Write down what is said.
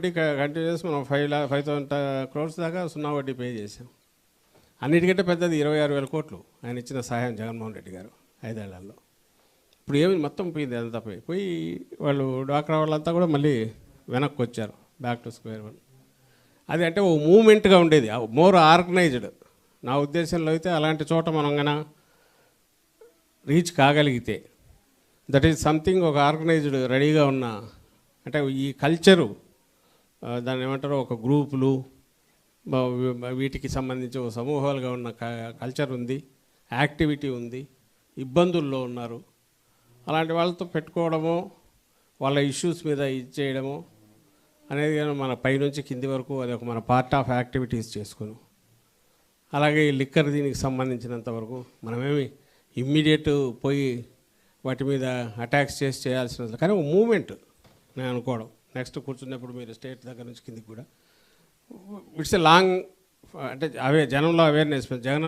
వడ్డీ కంటిన్యూ చేసి మనం 5,000 crores దాకా సున్నా వడ్డీ పే చేసాం. అన్నిటికంటే పెద్దది 26,000 కోట్లు ఆయన ఇచ్చిన సహాయం జగన్మోహన్ రెడ్డి గారు 5 ఏళ్లలో. ఇప్పుడు ఏమి మొత్తం పోయింది, అంతా పోయి వాళ్ళు డ్వాక్రా వాళ్ళంతా కూడా మళ్ళీ వెనక్కి వచ్చారు, బ్యాక్ టు స్క్వేర్ వన్. అది అంటే ఓ మూమెంట్గా ఉండేది, మోర్ ఆర్గనైజ్డ్. నా ఉద్దేశంలో అయితే అలాంటి చోట మనం గన రీచ్ కాగలిగితే దట్ ఈజ్ సంథింగ్, ఒక ఆర్గనైజ్డ్ రెడీగా ఉన్న, అంటే ఈ కల్చరు దాన్ని ఏమంటారో ఒక గ్రూపులు వీటికి సంబంధించి ఒక సమూహాలుగా ఉన్న కల్చర్ ఉంది, యాక్టివిటీ ఉంది, ఇబ్బందుల్లో ఉన్నారు. అలాంటి వాళ్ళతో పెట్టుకోవడమో వాళ్ళ ఇష్యూస్ మీద ఇచ్చేయడమో అనేది మన పైనుంచి కింది వరకు అది ఒక మన పార్ట్ ఆఫ్ యాక్టివిటీస్ చేసుకుని, అలాగే ఈ లిక్కర్ దీనికి సంబంధించినంత వరకు మనమేమి ఇమ్మీడియట్ పోయి వాటి మీద అటాక్స్ చేసి చేయాల్సిన, కానీ ఒక మూమెంట్ నేను అనుకోవడం. నెక్స్ట్ కూర్చున్నప్పుడు మీరు స్టేట్ దగ్గర నుంచి కిందికి కూడా ఇట్స్ ఎ లాంగ్, అంటే జనంలో అవేర్నెస్ జగన్